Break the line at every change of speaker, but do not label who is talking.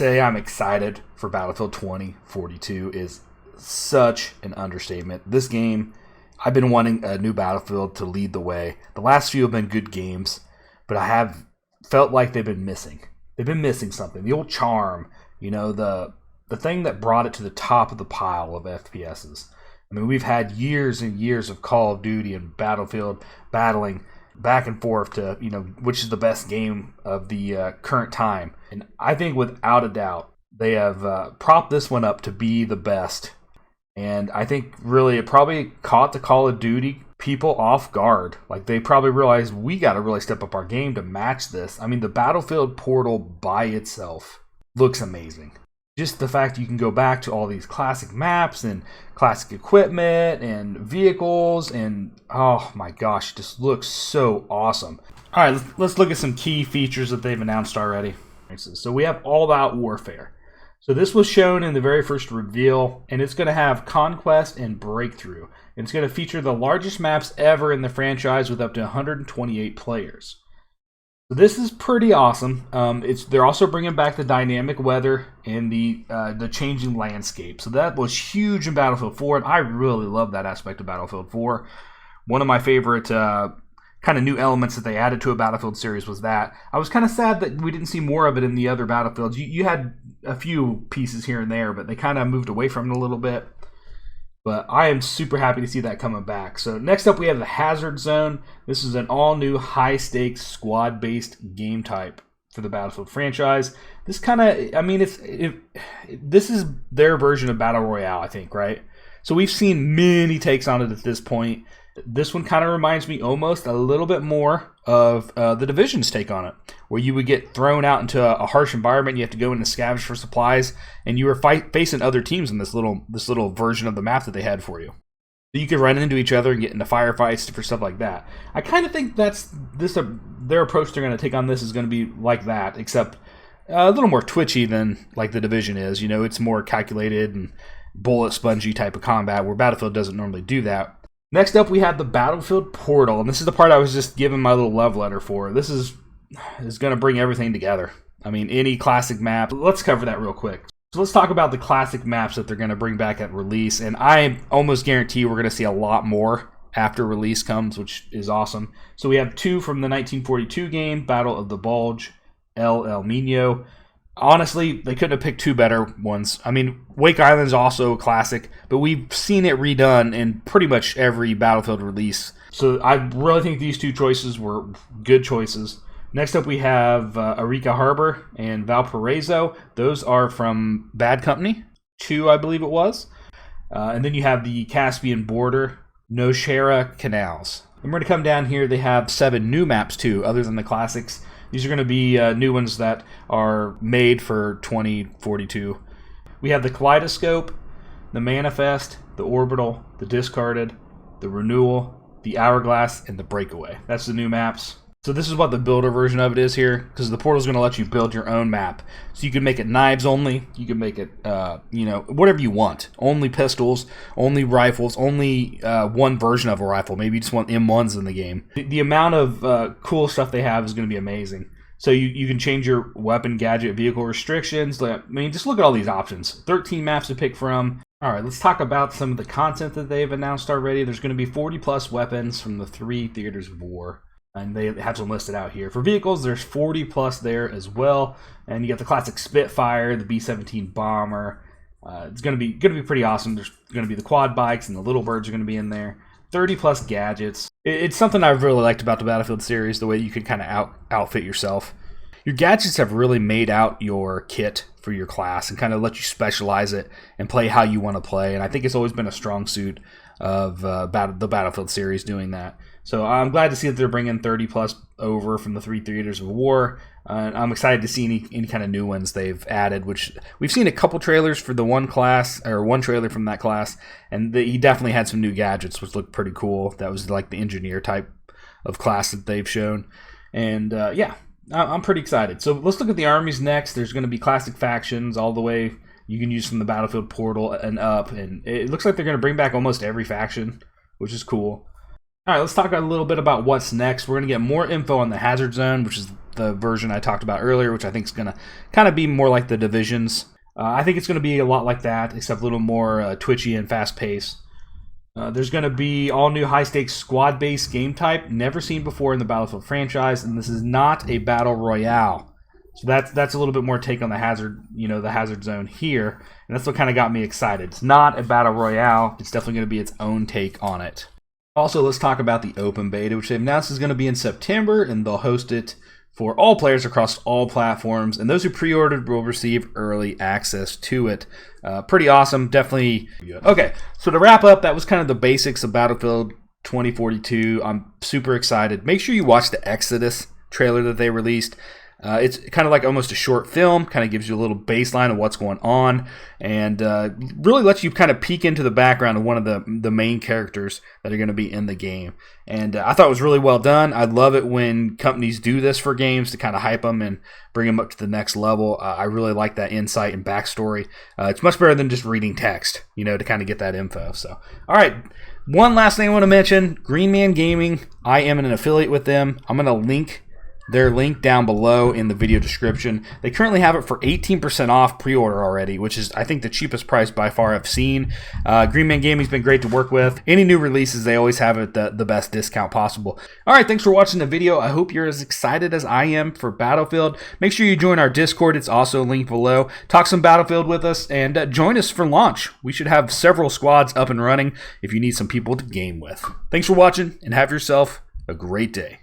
say I'm excited for Battlefield 2042 is such an understatement. This game, I've been wanting a new Battlefield to lead the way. The last few have been good games, but I have felt like they've been missing. They've been missing something. The old charm, the thing that brought it to the top of the pile of FPSs. I mean, we've had years and years of Call of Duty and Battlefield battling back and forth to, which is the best game of the current time. And I think without a doubt, they have propped this one up to be the best. And I think really it probably caught the Call of Duty people off guard. Like they probably realized we got to really step up our game to match this. I mean, the Battlefield portal by itself looks amazing. Just the fact you can go back to all these classic maps and classic equipment and vehicles and oh my gosh, it just looks so awesome. All right, let's look at some key features that they've announced already. So we have All Out Warfare. So this was shown in the very first reveal, and it's going to have Conquest and Breakthrough. And it's going to feature the largest maps ever in the franchise with up to 128 players. So this is pretty awesome. They're also bringing back the dynamic weather and the changing landscape. So that was huge in Battlefield 4, and I really love that aspect of Battlefield 4. One of my favorite kind of new elements that they added to a Battlefield series was that. I was kind of sad that we didn't see more of it in the other Battlefields. You had a few pieces here and there, but they kind of moved away from it a little bit. But I am super happy to see that coming back. So next up we have the Hazard Zone. This is an all-new high-stakes squad-based game type for the Battlefield franchise. This kind of, I mean, this is their version of Battle Royale, I think, right? So we've seen many takes on it at this point. This one kind of reminds me almost a little bit more of the Division's take on it, where you would get thrown out into a harsh environment. You have to go in and scavenge for supplies, and you were facing other teams in this little version of the map that they had for you. So you could run into each other and get into firefights for stuff like that. I kind of think their approach they're going to take on this is going to be like that, except a little more twitchy than like the Division is. It's more calculated and bullet spongy type of combat, where Battlefield doesn't normally do that. Next up, we have the Battlefield Portal, and this is the part I was just giving my little love letter for. This is going to bring everything together. I mean, any classic map. Let's cover that real quick. So let's talk about the classic maps that they're going to bring back at release, and I almost guarantee we're going to see a lot more after release comes, which is awesome. So we have 2 from the 1942 game, Battle of the Bulge, El Minho. Honestly, they couldn't have picked 2 better ones. I mean, Wake Island is also a classic, but we've seen it redone in pretty much every Battlefield release. So I really think these 2 choices were good choices. Next up, we have Arica Harbor and Valparaiso. Those are from Bad Company 2, I believe it was. And then you have the Caspian Border, Nowshera Canals. And we're going to come down here. They have 7 new maps, too, other than the classics. These are going to be new ones that are made for 2042. We have the Kaleidoscope, the Manifest, the Orbital, the Discarded, the Renewal, the Hourglass, and the Breakaway. That's the new maps. So this is what the builder version of it is here, because the portal is going to let you build your own map. So you can make it knives only. You can make it, whatever you want. Only pistols, only rifles, only one version of a rifle. Maybe you just want M1s in the game. The amount of cool stuff they have is going to be amazing. So you can change your weapon, gadget, vehicle restrictions. Just look at all these options. 13 maps to pick from. All right, let's talk about some of the content that they've announced already. There's going to be 40-plus weapons from the 3 theaters of war. And they have some listed out here. For vehicles, there's 40 plus there as well. And you got the classic Spitfire, the B-17 bomber. It's going to be pretty awesome. There's going to be the quad bikes, and the Little Birds are going to be in there. 30 plus gadgets. It's something I've really liked about the Battlefield series, the way you can kind of outfit yourself. Your gadgets have really made out your kit for your class and kind of let you specialize it and play how you want to play. And I think it's always been a strong suit of the Battlefield series doing that. So I'm glad to see that they're bringing 30 plus over from the 3 theaters of war. I'm excited to see any kind of new ones they've added, which we've seen a couple trailers for the one trailer from that class, and he definitely had some new gadgets, which looked pretty cool. That was like the engineer type of class that they've shown. And I'm pretty excited. So let's look at the armies next. There's going to be classic factions all the way you can use from the Battlefield portal and up, and it looks like they're going to bring back almost every faction, which is cool. All right, let's talk a little bit about what's next. We're going to get more info on the Hazard Zone, which is the version I talked about earlier, which I think is going to kind of be more like the Divisions. I think it's going to be a lot like that, except a little more twitchy and fast-paced. There's going to be all new high-stakes squad-based game type, never seen before in the Battlefield franchise, and this is not a battle royale. So that's a little bit more take on the hazard, the hazard zone here, and that's what kind of got me excited. It's not a battle royale. It's definitely going to be its own take on it. Also, let's talk about the open beta, which they've announced is going to be in September, and they'll host it for all players across all platforms, and those who pre-ordered will receive early access to it. Pretty awesome, definitely. Okay, so to wrap up, that was kind of the basics of Battlefield 2042. I'm super excited. Make sure you watch the Exodus trailer that they released. It's kind of like almost a short film, kind of gives you a little baseline of what's going on, and really lets you kind of peek into the background of one of the main characters that are going to be in the game. And I thought it was really well done. I love it when companies do this for games to kind of hype them and bring them up to the next level. I really like that insight and backstory. It's much better than just reading text, to kind of get that info. So, all right. One last thing I want to mention, Green Man Gaming. I am an affiliate with them. I'm going to link their link down below in the video description. They currently have it for 18% off pre-order already, which is, I think, the cheapest price by far I've seen. Green Man Gaming's been great to work with. Any new releases, they always have it the best discount possible. All right, thanks for watching the video. I hope you're as excited as I am for Battlefield. Make sure you join our Discord. It's also linked below. Talk some Battlefield with us, and join us for launch. We should have several squads up and running if you need some people to game with. Thanks for watching, and have yourself a great day.